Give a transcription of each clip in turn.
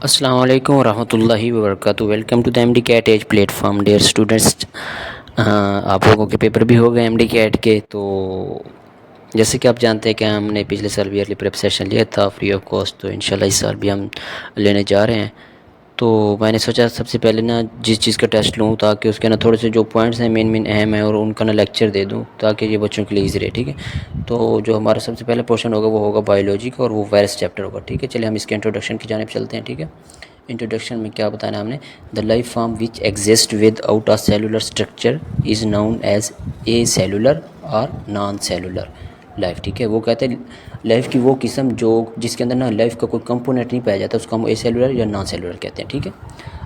अस्सलाम वालेकुम रहमतुल्लाहि व बरकातुहू। Welcome to the M D CAT edge platform dear students. आप लोगों के पेपर भी हो गए एम डी कैट के। तो जैसे कि आप जानते हैं कि हमने पिछले साल भी अर्ली प्रेप सेशन लिया था फ्री ऑफ कॉस्ट, तो इंशाल्लाह इस साल भी हम लेने जा रहे हैं। तो मैंने सोचा सबसे पहले ना जिस चीज़ का टेस्ट लूँ ताकि उसके ना थोड़े से जो पॉइंट्स हैं मेन मेन अहम है और उनका ना लेक्चर दे दूँ ताकि ये बच्चों के लिए ईजी रहे। ठीक है, तो जो हमारा सबसे पहला पोर्शन होगा वो होगा बायोलॉजी का और वो वायरस चैप्टर होगा। ठीक है, चलिए हम इसके इंट्रोडक्शन की जानिब चलते हैं। ठीक है, इंट्रोडक्शन में क्या बताना है हमने, the life form which exist without a cellular structure is known as acellular और नॉन सेलुलर लाइफ। ठीक है, वो कहते हैं लाइफ की वो किस्म जो जिसके अंदर ना लाइफ का कोई कंपोनेंट नहीं पाया जाता उसको हम ए सेलुलर या नॉन सेलुलर कहते हैं। ठीक है,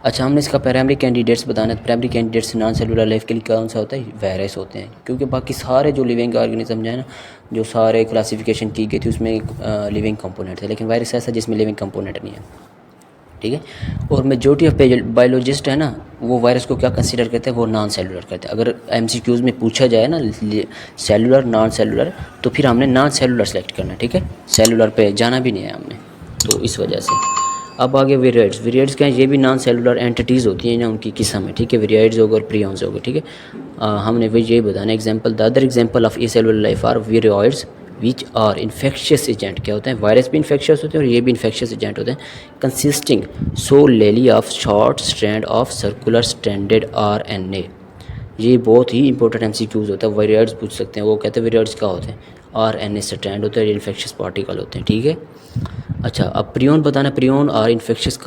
अच्छा हमने इसका प्राइमरी कैंडिडेट्स बताना है। Primary candidates non cellular life के लिए कौन सा होता है, वायरस होते हैं, क्योंकि बाकी सारे जो लिविंग ऑर्गेनिज्म है ना, जो सारे क्लासिफिकेशन की गई थी उसमें एक लिविंग कंपोनेंट थे, लेकिन वायरस ऐसा जिसमें लिविंग कंपोनेंट नहीं है। ठीक है, और मेजॉरिटी ऑफ बायोलॉजिस्ट है ना वो वायरस को क्या कंसीडर करते हैं, वो नॉन सेलुलर करते हैं। अगर एमसीक्यूज़ में पूछा जाए ना सेलुलर नॉन सेलुलर, तो फिर हमने नॉन सेलुलर सेलेक्ट करना है। ठीक है, सेलुलर पे जाना भी नहीं है हमने, तो इस वजह से। अब आगे विरियड्स। विरियड्स क्या है, ये भी नॉन सेलुलर एंटिटीज़ होती हैं ना, उनकी किस्म है। ठीक है, विरियड्स होगा और प्रियॉन्स होगा। ठीक है, हमने वही ये बताना example, the other example of acellular life are viroids which are infectious agent. क्या होते हैं, वायरस भी इन्फेक्शियस होते हैं और ये भी इन्फेक्शियस एजेंट होते हैं। Consisting सोलेली of short strand of circular stranded RNA। ये बहुत ही इंपॉर्टेंट एमसीक्यूज होता है, विरियड्स पूछ सकते हैं। वो कहते हैं विरियड्स क्या होते हैं, RNA स्ट्रैंड होते हैं, इन्फेक्शियस पार्टिकल होते हैं। ठीक है, अच्छा अब प्रियन बताना। Prion are infectious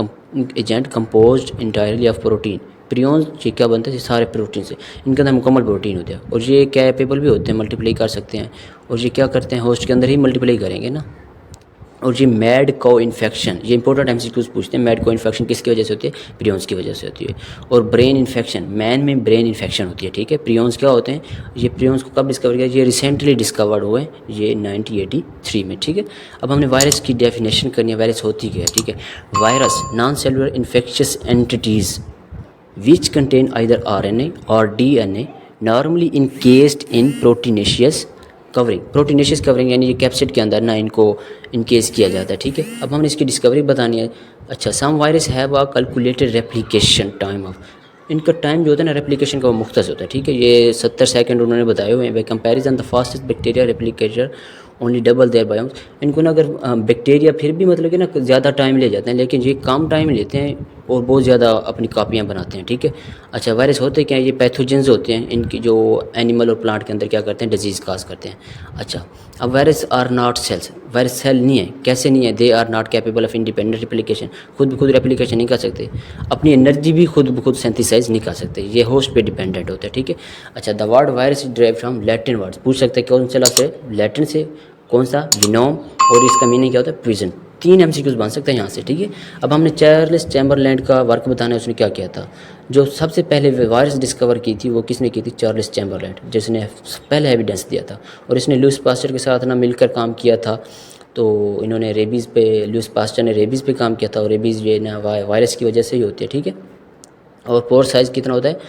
agent composed entirely of protein. Prion ये क्या बनते हैं, ये सारे प्रोटीन से, इनके अंदर मुकम्मल प्रोटीन होते हैं और ये कैपेबल भी होते हैं, मल्टीप्लाई कर सकते हैं। और ये क्या करते हैं, होस्ट के अंदर ही मल्टीप्लाई करेंगे ना। और ये मैड को इन्फेक्शन, ये इंपॉर्टेंट एमसीक्यूज पूछते हैं। मैड को इन्फेक्शन किसकी वजह से होती है, प्रियॉन्स की वजह से होती है। और ब्रेन इन्फेक्शन, मैन में ब्रेन इन्फेक्शन होती है। ठीक है, प्रियॉन्स क्या होते हैं, ये प्रियॉन्स को कब डिस्कवर किया, ये रिसेंटली डिस्कवर्ड हुए, ये 1983 में। ठीक है, अब हमने वायरस की डेफिनेशन करनी है, वायरस होती क्या है। ठीक है, virus non cellular infectious entities which contain either RNA or DNA normally encased in proteinaceous covering. Proteinaceous covering यानी ये कैप्सिड के अंदर ना इनको इनकेस किया जाता है। ठीक है, अब हमने इसकी डिस्कवरी बतानी है। अच्छा, some virus have a calculated replication time of, इनका टाइम जो होता है ना रेप्लिकेशन का वो मुख्तस होता है। ठीक है, ये 70 सेकंड उन्होंने बताए हुए हैं। By comparison the fastest bacteria replicator only double their biomes. इनको ना अगर बैक्टीरिया फिर भी मतलब कि ना ज़्यादा टाइम ले जाते हैं, लेकिन ये कम टाइम लेते हैं और बहुत ज़्यादा अपनी कापियाँ बनाते हैं। ठीक है, अच्छा वायरस होते क्या हैं, ये पैथोजेंस होते हैं, इनकी जो एनिमल और प्लांट के अंदर क्या करते हैं, डिजीज़ काज करते हैं। अच्छा, अब virus are not cells, virus cell नहीं है। कैसे नहीं है, they are not capable of independent replication, खुद ब खुद रेप्लिकेशन नहीं कर सकते, अपनी एनर्जी भी खुद ब खुद सेंथिसाइज नहीं कर सकते, ये होस्ट पे डिपेंडेंट होते हैं। ठीक है, अच्छा the word virus is derived from Latin words. पूछ सकते हैं कौन से लफ्ज़ से, लैटिन से, कौन सा, विनोम, और इसका मीनिंग क्या होता है, प्रिजन। 3 एमसीक्यूज बन सकते हैं यहाँ से। ठीक है, अब हमने चार्ल्स चैम्बरलैंड का वर्क बताना है, उसने क्या किया था। जो सबसे पहले वायरस डिस्कवर की थी वो किसने की थी, चार्ल्स चैम्बरलैंड, जिसने पहले एविडेंस दिया था। और इसने लुईस पास्चर के साथ ना मिलकर काम किया था। तो इन्होंने रेबीज़ पे, लुईस पास्चर ने रेबीज़ पे काम किया था, और रेबीज़ ये ना वायरस की वजह से ही होती है। ठीक है, और पोर साइज़ कितना होता है,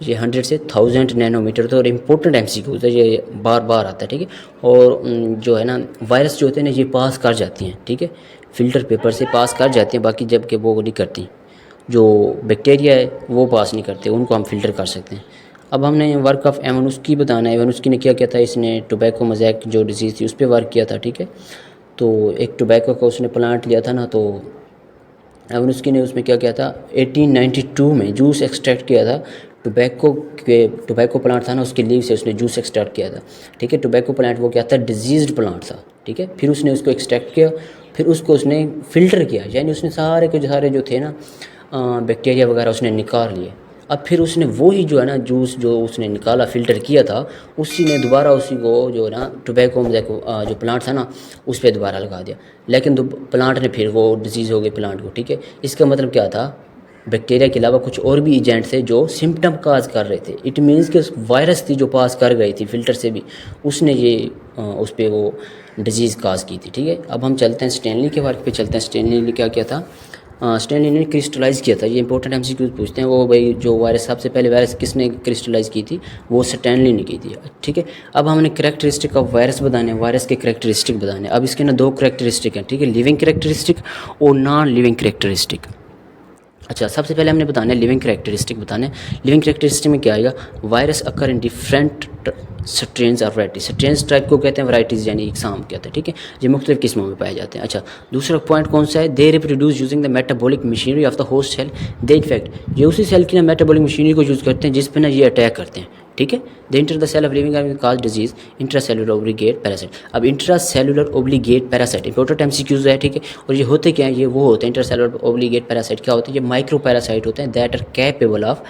ये 100 से 1000 नैनोमीटर। तो और इम्पोर्टेंट एमसीक्यूज है, ये बार बार आता है। ठीक है, और जो है ना वायरस जो होते हैं ना ये पास कर जाती हैं। ठीक है, फ़िल्टर पेपर से पास कर जाती हैं, बाकी जबकि वो नहीं करती, जो बैक्टीरिया है वो पास नहीं करते, उनको हम फ़िल्टर कर सकते हैं। अब हमने वर्क ऑफ एवानुस्की बताना है। एवानुस्की ने क्या किया था, इसने टोबैको मोज़ैक जो डिजीज़ थी उस पर वर्क किया था। ठीक है, तो एक टोबैको का उसने प्लांट लिया था ना, तो एवानुस्की ने उसमें क्या किया था, 1892 में जूस एक्सट्रैक्ट किया था। टोबैको प्लांट था ना, उसके लीव से उसने जूस एक्सट्रैक्ट किया था। ठीक है, टोबैको प्लांट वो क्या था, डिजीज्ड प्लांट था। ठीक है, फिर उसने उसको एक्सट्रैक्ट किया, फिर उसको उसने फ़िल्टर किया, यानी उसने सारे के सारे जो थे ना बैक्टीरिया वगैरह उसने निकाल लिए। अब फिर उसने वही जो है ना जूस जो उसने निकाला फ़िल्टर किया था, उसी ने दोबारा उसी को जो है ना टोबैको जो प्लांट था ना उस पर दोबारा लगा दिया, लेकिन प्लांट ने फिर वो डिजीज़ हो गई प्लांट को। ठीक है, इसका मतलब क्या था, बैक्टीरिया के अलावा कुछ और भी एजेंट थे जो सिम्टम काज कर रहे थे। इट मीन्स कि वायरस थी जो पास कर गई थी फ़िल्टर से भी, उसने ये उस पर वो डिजीज़ काज की थी। ठीक है, अब हम चलते हैं स्टैनली के वर्क पे चलते हैं। स्टैनली ने क्या किया था, स्टैनली ने क्रिस्टलाइज़ किया था। ये इंपॉर्टेंट एमसीक्यूज पूछते हैं, वो भाई जो वायरस सबसे पहले वायरस किसने क्रिस्टलाइज़ की थी, वो स्टैनली ने की थी। ठीक है, अब हमने करेक्टरिस्टिक ऑफ वायरस बताने, वायरस के करेक्टरिस्टिक बताने। अब इसके ना 2 करेक्टरिस्टिक हैं। ठीक है, लिविंग करेक्टरिस्टिक और नॉन लिविंग करेक्टरिस्टिक। अच्छा, सबसे पहले हमने बताना है लिविंग करेक्टरिस्टिक बताना है। लिविंग करेक्टरिस्टिक में क्या आएगा, virus occur in different strains और वैराइटी। स्ट्रेन्स टाइप को कहते हैं, वैराइटीज़ यानी इकसाम कहते हैं, ठीक है, ये मुख्तलिफ किस्मों में पाए जाते हैं। अच्छा, दूसरा पॉइंट कौन सा है, they reproduce using the metabolic machinery of the host cell. They infect, ये उसी सेल की ना मेटाबॉलिक मशीनरी को यूज़ करते हैं जिस पर ना ये अटैक करते हैं, ठीक है। The enter the cell of living cause disease intracellular obligate parasite. अब intracellular obligate parasite important MCQs है, ठीक है। और ये होते क्या हैं, ये वो होते हैं इंट्रासेलुलर ओब्लिगेट पैरासाइट क्या होते हैं, ये माइक्रो पैरासाइट होते हैं that are capable of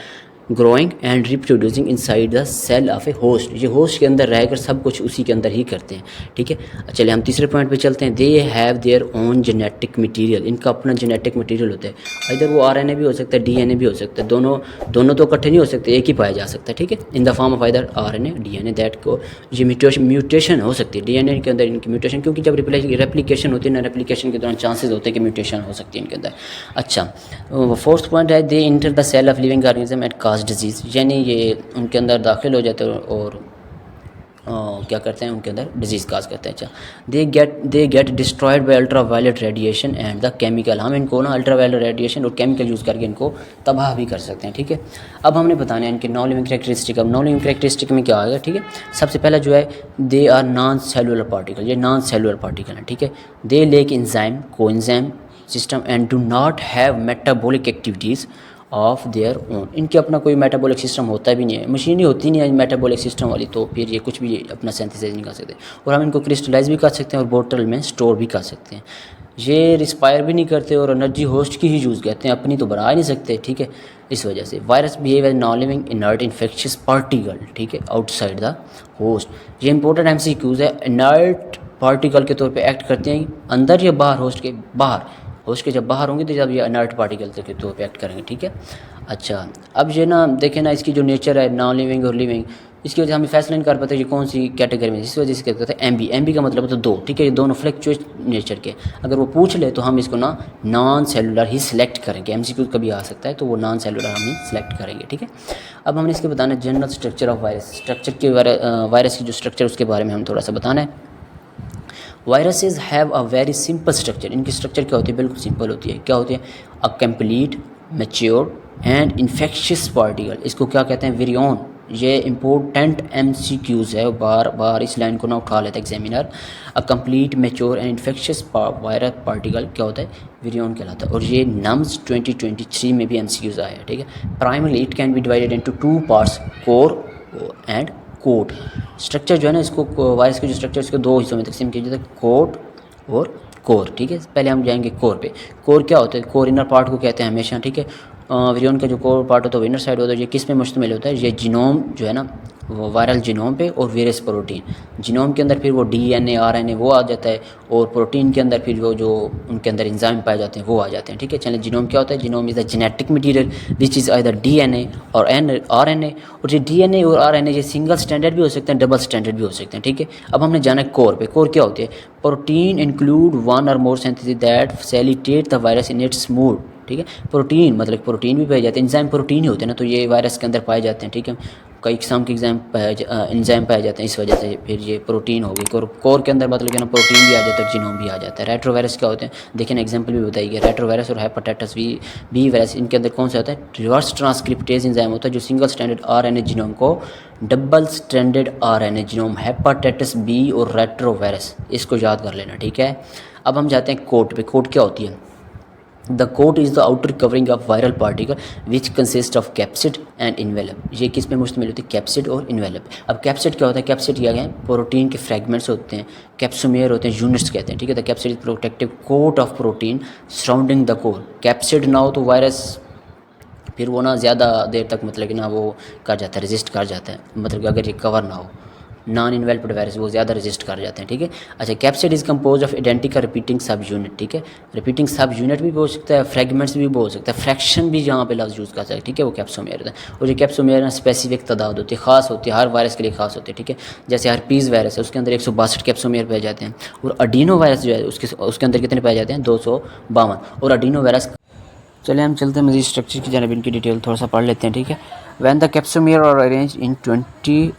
growing and reproducing inside the cell of a host. ये होस्ट के अंदर रहकर सब कुछ उसी के अंदर ही करते हैं, ठीक है। चलिए हम तीसरे पॉइंट पे चलते हैं। They have their own genetic material, इनका अपना जेनेटिक मटेरियल होता है। इधर वो आरएनए भी हो सकता है, डीएनए भी हो सकता है, दोनों तो इकट्ठे नहीं हो सकते, एक ही पाया जा सकता है, ठीक है, in the form of either RNA DNA. That को ये म्यूटेशन हो सकती है डीएनए के अंदर इनकी म्यूटेशन, क्योंकि जब रेप्लिकेशन होती है ना, रेप्लिकेशन के दौरान चांसेस होते हैं कि म्यूटेशन हो सकती है इनके अंदर। अच्छा, फोर्थ पॉइंट है they enter the cell of living organism at cause disease, यानी ये उनके अंदर दाखिल हो जाते हैं और क्या करते हैं, उनके अंदर डिजीज़ काज करते हैं। अच्छा, they get destroyed by ultra violet radiation and the chemical. हम इनको ना अल्ट्रा वायलेट रेडिएशन और केमिकल यूज़ करके इनको तबाह भी कर सकते हैं, ठीक है। अब हमने बताना है इनके नॉन लिविंग कैरेक्टरिस्टिक। अब नॉन लिविंग कैरेक्टरिस्टिक में क्या आएगा, ठीक है। सबसे पहला जो है, they are non cellular particle, ये नॉन सेलुलर पार्टिकल है, ठीक है। They lack enzyme coenzyme system and do not have metabolic activities of their own. इनके अपना कोई मेटाबॉलिक सिस्टम होता भी नहीं है, मशीन ही होती नहीं है मेटाबॉलिक सिस्टम वाली, तो फिर ये कुछ भी अपना सिंथेसाइज नहीं कर सकते। और हम इनको क्रिस्टलाइज भी कर सकते हैं और बोतल में स्टोर भी कर सकते हैं। ये रिस्पायर भी नहीं करते और एनर्जी होस्ट की ही यूज़ करते हैं, अपनी तो बना ही नहीं सकते, ठीक है। इस वजह से virus behave as non living inert infectious particle, ठीक है, आउटसाइड द होस्ट। ये इंपॉर्टेंट एमसीक्यूज है, इनर्ट पार्टिकल के तौर पे एक्ट करते हैं अंदर या बाहर, होस्ट के बाहर, होस्ट के जब बाहर होंगे तो जब ये इनर्ट पार्टिकल के तौर पे एक्ट करेंगे, ठीक है। अच्छा, अब ये ना देखें ना, इसकी जो नेचर है नॉन लिविंग और लिविंग, इसकी वजह से हम फैसला नहीं कर पाते ये कौन सी कैटेगरी में, इस वजह से कहते हैं एमबी का मतलब तो दो, ठीक है, ये दोनों फ्लक्चुएट नेचर के। अगर वो पूछ ले तो हम इसको ना नॉन सेलुलर ही सिलेक्ट करेंगे, एमसीक्यू कभी आ सकता है तो वो नॉन सेलुलर हम ही सिलेक्ट करेंगे, ठीक है। अब हमने इसके बताना है general structure of virus, structure के वायरस की जो स्ट्रक्चर उसके बारे में हम थोड़ा सा बताना है। Viruses have a very simple structure, इनकी स्ट्रक्चर क्या होती है, बिल्कुल सिंपल होती है। क्या होती है, a complete mature and infectious particle, इसको क्या कहते हैं, विरियन। ये इंपॉर्टेंट एमसीक्यूज है, बार बार इस लाइन को ना उठा लेता है examiner. A complete mature and infectious virus particle क्या होता है, विरियन कहलाता है। और ये नम्स 2023 में भी एमसीक्यूज आया है, ठीक है। Primarily it can be divided into two parts, core and coat. Structure जो है ना, इसको वायरस के जो स्ट्रक्चर इसको दो हिस्सों में तकसीम किया जाता है, कोट और कोर, ठीक है। पहले हम जाएंगे कोर पे। कोर क्या होता है, कोर इनर पार्ट को कहते हैं हमेशा, ठीक है। विरियन का जो कोर पार्ट होता है वो इनर साइड होता है। ये किस में मुश्तमिल होता है, ये जीनोम जो है ना, वो वायरल जीनोम पे और वेरियस प्रोटीन। जीनोम के अंदर फिर वो डीएनए आरएनए वो आ जाता है, और प्रोटीन के अंदर फिर वो जो उनके अंदर एंजाइम पाए जाते हैं वो आ जाते हैं, ठीक है। चलिए, जीनोम क्या होता है, genome is the genetic material which is either DNA और आरएनए। और ये डीएनए और आरएनए ये सिंगल स्टैंडर्ड भी हो सकते हैं, डबल स्टैंडर्ड भी हो सकते हैं, ठीक है। अब हमने जाना है कोर पे। कोर क्या होती है, protein include one or more synthesis that facilitate the virus in its move, ठीक है। प्रोटीन मतलब प्रोटीन भी पाए जाते हैं, एंजाइम प्रोटीन ही होते हैं ना, तो ये वायरस के अंदर पाए जाते हैं, ठीक है। कई किस्म के एंजाइम पाए जाते हैं, इस वजह से फिर ये प्रोटीन हो गई। कोर के अंदर मतलब कि ना प्रोटीन भी आ जाता है और जीनोम भी आ जाता है। रेट्रोवायरस क्या होते हैं, देखिए ना एग्जांपल भी बताई गई, रेट्रोवायरस और हेपेटाइटिस बी वायरस, इनके अंदर कौन सा होता है, रिवर्स ट्रांसक्रिप्टेज एंजाइम होता है जो सिंगल स्टैंडर्ड आरएनए जीनोम को double standard RNA genome, hepatitis B और रेट्रोवायरस, इसको याद कर लेना, ठीक है। अब हम जाते हैं कोट पे। कोट क्या होती है, the coat is the outer covering of viral particle which consist of capsid and envelope. ये किस में मुश्तमिल होती है, कैप्सिड और इन्वेलप। अब कैप्सिड क्या होता है, कैप्सिड क्या है, प्रोटीन के फ्रेगमेंट्स होते हैं, कैप्सोमेयर होते हैं, यूनिट्स कहते हैं, ठीक है। The capsid is protective coat of protein surrounding the core. Capsid ना हो तो वायरस फिर वो ना ज़्यादा देर तक मतलब कि ना वो कर जाता है, रेजिस्ट कर जाता है, मतलब कि अगर ये कवर ना हो, नॉन इन्वेल्प्ड वायरस वो ज़्यादा रेजिस्ट कर जाते हैं, ठीक है। अच्छा, capsid is compose of identical repeating सब यूनिट, ठीक है। रिपीटिंग सब यूनिट भी हो सकता है, फ्रेगमेंट्स भी हो सकता है, फ्रैक्शन भी जहाँ पे लफ्ज़ यूज़ कर सकते हैं, ठीक है, वो कैप्सोमेयर होता है। और ये कैप्सोमेयर ना स्पेसिफिक तादाद होती है, खास होती है, हर वायरस के लिए खास होती है, ठीक है। जैसे हर्पीज़ वायरस है, उसके अंदर 162 कैप्सोमेयर पाए जाते हैं, और अडीनो वायरस जो है उसके अंदर कितने पाए जाते हैं, 252। और अडीनो वायरस, चलिए हम चलते हैं मजीद स्ट्रक्चर की जानब, इनकी डिटेल थोड़ा सा पढ़ लेते हैं, ठीक है। When the capsomere are arrange in 20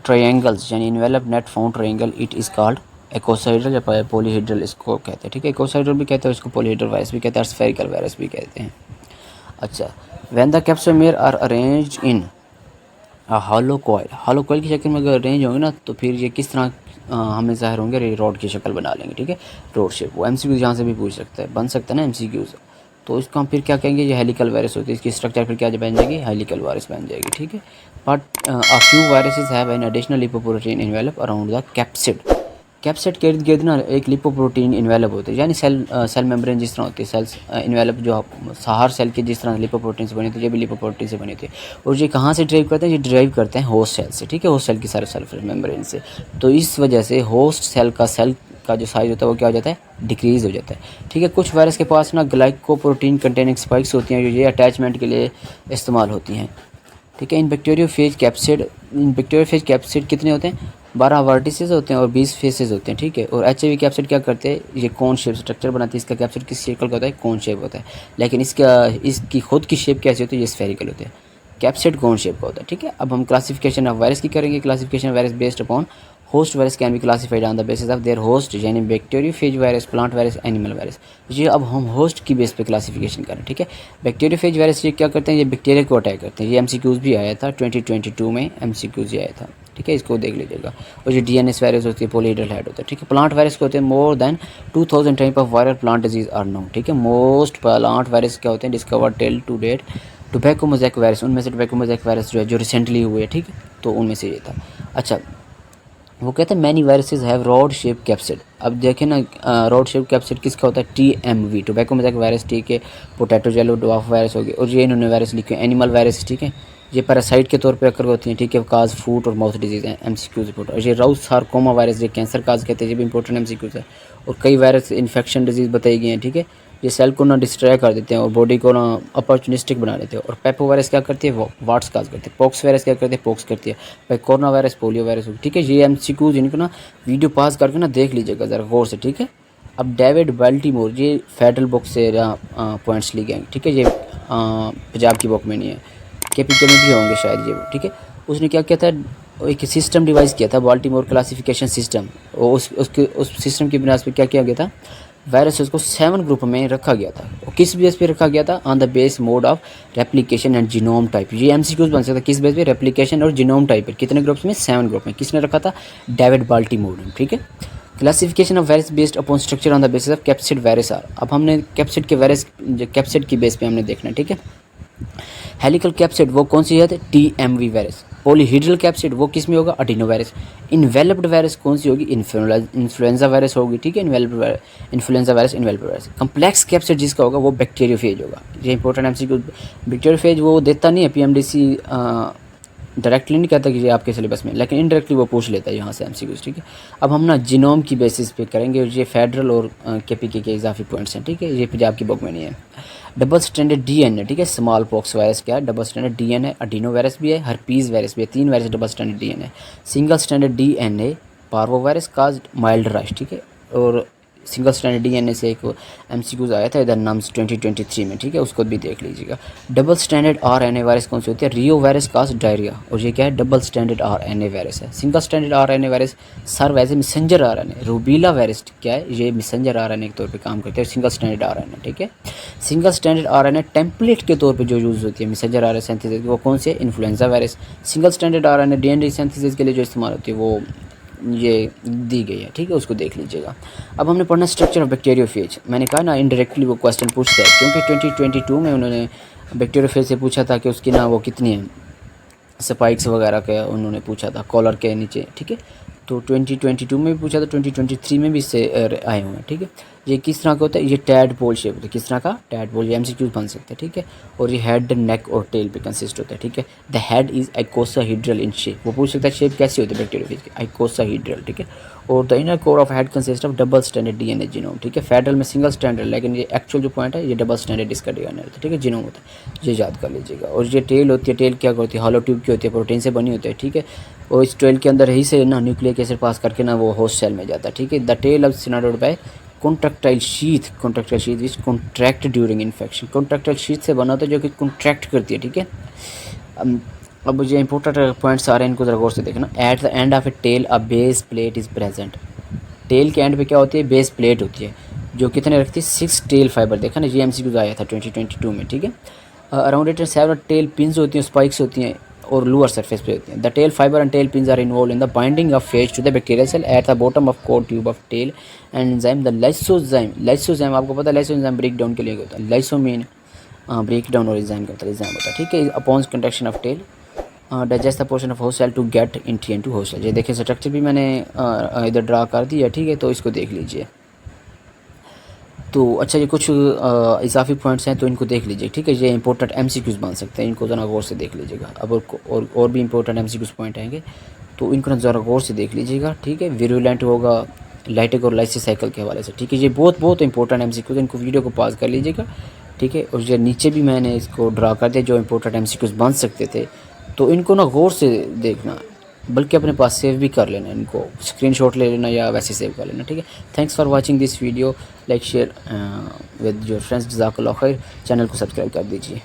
triangles, यानी envelope net found triangle, it is called icosahedral या पॉलीहेड्रल, इसको कहते हैं, ठीक है। एकोसाइडल भी कहते हैं, इसको पॉलीहेड्रल वायरस भी कहते हैं, स्फेरिकल वायरस भी कहते हैं। अच्छा, when the capsomere are arranged in hollow coil की शक्ल में अगर अरेंज होंगे ना तो फिर ये किस तरह हमें ज़ाहिर होंगे, रोड की शक्ल बना लेंगे। ठीक है, रोड शेप। वो एमसीक्यू यहाँ से भी पूछ सकता है, बन सकता है ना एमसीक्यू से। तो इसको हम फिर क्या कहेंगे, ये हेलिकल वायरस होती है। इसकी स्ट्रक्चर फिर क्या बन जाएगी, हेलिकल वायरस बन जाएगी। ठीक है, but a few viruses have an additional lipoprotein envelope around the capsid. Capsid के इर्द गिर्द ना एक लिपोप्रोटीन इन्वेलप होते हैं, यानी सेल मेम्ब्रेन जिस तरह होती है, सेल्स इन्वेलप जो हर सेल के जिस तरह लिपोप्रोटीन से बनी होती है, ये भी लिपोप्रोटीन से बनी होती है। और ये कहाँ से ड्राइव करते हैं, ये ड्राइव करते हैं होस्ट सेल से। ठीक है, होस्ट सेल की सारे सेल मेम्ब्रेन से। तो इस वजह से होस्ट सेल का जो साइज़ होता है वो क्या हो जाता है, डिक्रीज़ हो जाता है। ठीक है, कुछ वायरस के पास ना ग्लाइकोप्रोटीन कंटेनिंग स्पाइक्स होती हैं जो ये अटैचमेंट के लिए इस्तेमाल होती हैं। ठीक है, इन बैक्टीरियोफेज कैप्सिड कितने होते हैं, 12 वर्टिसेस होते हैं और 20 फेसेस होते हैं। ठीक है, और एचआईवी कैप्सिड क्या करते हैं, ये कोन शेप स्ट्रक्चर बनाती है। इसका कैप्सिड किस शेकल का होता है, कोन शेप होता है। लेकिन इसकी खुद की शेप कैसी होती है, ये स्फेरिकल होते हैं। कैप्सिड कोन शेप का होता है। ठीक है, अब हम क्लासिफिकेशन ऑफ वायरस की करेंगे। Classification virus based upon host virus can be classified on the basis of their host, यानी bacteriophage virus, plant virus, animal virus. ये अब हम होस्ट की बेस पे क्लासिफिकेशन करें। ठीक है, बैक्टीरियोफेज वायरस ये क्या करते हैं, ये बैक्टीरिया को अटैक करते हैं। ये एमसीक्यूज भी आया था 2022 में, एमसीक्यूज ही आया था। ठीक है, इसको देख लीजिएगा। और जो डीएनएस वायरस होती है, पॉलीहेड्रल हेड होता है। ठीक है, प्लांट वायरस को होते हैं more than 2000 type of viral plant disease are known. ठीक है, मोस्ट प्लांट वायरस क्या होते हैं discovered till to date. Tobacco mosaic virus, उनमें से टोबैको मोज़ेक वायरस जो है जो रिसेंटली हुए है। ठीक है, तो उनमें से ये था। अच्छा, वो कहते हैं many viruses have rod shape capsid. अब देखें ना, रॉड शेप कैप्सिड किसका होता है, टीएमवी, टोबैको मोज़ेक वायरस। ठीक है, पोटैटो जेलो ड्वार्फ वायरस हो गई। और ये इन्होंने वायरस लिखे एनिमल वायरस। ठीक है, ये पैरासाइट के तौर पे अकर होती हैं। ठीक है, काज फूट और माउथ डिजीज़ हैं, एमसीक्यूज रिपोर्ट। और ये राउथ सार्कोमा वायरस, ये कैंसर काज कहते हैं, ये भी इंपॉर्टेंट एमसीक्यूज है। और कई वायरस इन्फेक्शन डिजीज़ बताई गई हैं। ठीक है, ये सेल को ना डिस्ट्रॉय कर देते हैं और बॉडी को ना अपॉर्चुनिस्टिक बना देते हैं। और पेपो वायरस क्या करती है, वो वाट्स काज करती है। पॉक्स वायरस क्या करती है, पॉक्स करती है। भाई कोरोना वायरस, पोलियो वायरस। ठीक है, ये एमसीक्यूज इनको ना वीडियो पास करके ना देख लीजिएगा ज़रा गौर से। ठीक है, अब डेविड बाल्टीमोर, ये फेडरल बुक से पॉइंट्स ली गए। ठीक है, ये पंजाब की बुक में नहीं है, केपीके में भी होंगे शायद ये। ठीक है, उसने क्या किया था, एक सिस्टम डिवाइस किया था, बाल्टीमोर क्लासिफिकेशन सिस्टम। और उस सिस्टम की बुनियाद पर क्या किया गया था, वायरसेस को 7 ग्रुप में रखा गया था। और किस बेस पे रखा गया था, on the base mode of replication and genome type. ये एमसीक्यूज बन सकता है किस बेस पे, रेप्लिकेशन और जीनोम टाइप पर। कितने ग्रुप्स में, 7 ग्रुप में। किसने रखा था, डेविड बाल्टीमोर ने। ठीक है, classification of virus based upon structure on the basis of capsid virus are. अब हमने कैप्सिड की बेस पे हमने देखना है। ठीक है, हेलिकल कैप्सिड वो कौन सी है, टीएमवी वायरस। पॉलीहेड्रल कैप्सिड वो किस में होगा, अडिनो वायरस। इन्वेलप्ड वायरस कौन सी होगी, इन्फ्लुएंजा वायरस होगी। ठीक है, influenza virus, enveloped virus. Complex capsid जिसका होगा वो बैक्टीरियोफेज होगा। ये इंपॉर्टेंट एमसीक्यू। बैक्टीरियोफेज वो देता नहीं है पीएमडीसी, डायरेक्टली नहीं कहता कि ये आपके सिलेबस में, लेकिन इनडायरेक्टली वो पूछ लेता है यहाँ से एमसीक्यूज। ठीक है, अब हम ना जीनोम की बेसिस पे करेंगे। ये फेडरल और केपीके के इजाफी पॉइंट्स हैं। ठीक है, ये पंजाब की बुक में नहीं है। Double standard DNA. ठीक है, स्मॉल पॉक्स वायरस क्या है, double standard DNA. Adeno virus भी है, हर्पीज वायरस भी है। 3 virus double standard DNA. Single standard DNA parvo virus caused mild rush. ठीक है, और सिंगल स्टैंडर्ड डीएनए से एक एमसीक्यूज आया था इधर नाम 2023 में। ठीक है, उसको भी देख लीजिएगा। डबल स्टैंडर्ड आरएनए वायरस कौन सी होती है, रियो वायरस काज डायरिया। और ये क्या है, डबल स्टैंडर्ड आरएनए वायरस है। Single standard RNA virus serve as a messenger RNA. Rubella virus क्या है, ये मैसेंजर आरएनए के तौर पे काम करते हैं, सिंगल स्टैंडर्ड आरएनए। ठीक है, सिंगल स्टैंडर्ड आरएनए टेम्पलेट के तौर पे जो यूज़ होती है मैसेंजर आरएनए सिंथेसिस, वो कौन सी है, influenza virus. Single standard RNA DNA synthesis के लिए जो इस्तेमाल होती है वो ये दी गई है। ठीक है, उसको देख लीजिएगा। अब हमने पढ़ना स्ट्रक्चर ऑफ बैक्टीरियोफेज। मैंने कहा ना इनडायरेक्टली वो क्वेश्चन पूछता है, क्योंकि 2022 में उन्होंने बैक्टीरियोफेज से पूछा था कि उसकी ना वो कितनी है स्पाइक्स वगैरह के उन्होंने पूछा था कॉलर के नीचे। ठीक है, तो 2022 में भी पूछा था, 2023 में भी इससे आए हुए हैं। ठीक है, ये किस तरह का होता है, ये टैडपोल शेप होता है। किस तरह का, टैडपोल। ये एमसीक्यूज बन सकते हैं। ठीक है, और ये हेड, नेक और टेल पे कंसिस्ट होता है। ठीक है, the head is icosahedral in shape. वो पूछ सकता है शेप कैसी होती है बैक्टीरियोफेज की, आइकोसाहीड्रल। ठीक है, और the inner core of head consist of double standard DNA genome. ठीक है, फेडरल में सिंगल स्टैंडर्ड, लेकिन ये एक्चुअल जो पॉइंट है ये डबल स्टैंडर्ड इसका डीएनए होता है। ठीक है, जीनोम होता है, ये याद कर लीजिएगा। और ये टेल होती है, टेल क्या होती है, हॉलो ट्यूब की होती है, प्रोटीन से बनी होती है। ठीक है, और इस टेल के अंदर ही से ना न्यूक्लिक एसिड पास करके ना वो होस्ट सेल में जाता है। ठीक है, द टेल ऑफ सिनाडोड by contractile sheath which contract during infection. Contractile sheath से बना होता है जो कि कॉन्ट्रैक्ट करती है। ठीक है, अब जो इंपॉर्टेंट पॉइंट्स आ रहे हैं इनको ज़रा गौर से देखना। At the end of a tail a base plate is present. Tail के एंड पे क्या होती है, बेस प्लेट होती है, जो कितने रखती है, 6 टेल फाइबर। देखा ना, ये एमसीक्यूज आया था 2022 में। ठीक है, around it several tail pins होती हैं, स्पाइक्स होती हैं और लोअर सरफेस पे होती हैं। The tail fiber and tail pins are involve in the binding of phage to the bacterial cell at the bottom of core tube of tail and enzyme the lysozyme आपको पता है lysozyme break down के लिए होता है। Lysozyme break down और enzyme करता है, एंजाइम होता है, ठीक है। Upon contraction of tail digest the portion of host cell to get entry into host cell. ये देखिए स्ट्रक्चर भी मैंने इधर ड्रा कर दिया, ठीक है। तो इसको देख लीजिए। तो अच्छा ये कुछ इजाफी पॉइंट्स हैं तो इनको देख लीजिए, ठीक है। ये इंपॉर्टेंट एमसीक्यूज़ बन सकते हैं, इनको ज़रा गौर से देख लीजिएगा। अब और भी इंपॉर्टेंट एमसीक्यूज़ पॉइंट आएंगे तो इनको ना ज़रा गौर से देख लीजिएगा, ठीक है। विरुलेंट होगा लाइटिक और लाइसिस साइकिल के हवाले से, ठीक है। ये बहुत इंपॉर्टेंट एमसीक्यूज़, इनको वीडियो को पॉज कर लीजिएगा, ठीक है। और ये नीचे भी मैंने इसको ड्रा कर दिया जो इंपॉर्टेंट एमसीक्यूज़ बन सकते थे, तो इनको ना गौर से देखना, बल्कि अपने पास सेव भी कर लेना, इनको स्क्रीनशॉट ले लेना या वैसे सेव कर लेना, ठीक है। Thanks for watching this video, like share with your friends, जज़ाकल्लाह खैर। चैनल को सब्सक्राइब कर दीजिए।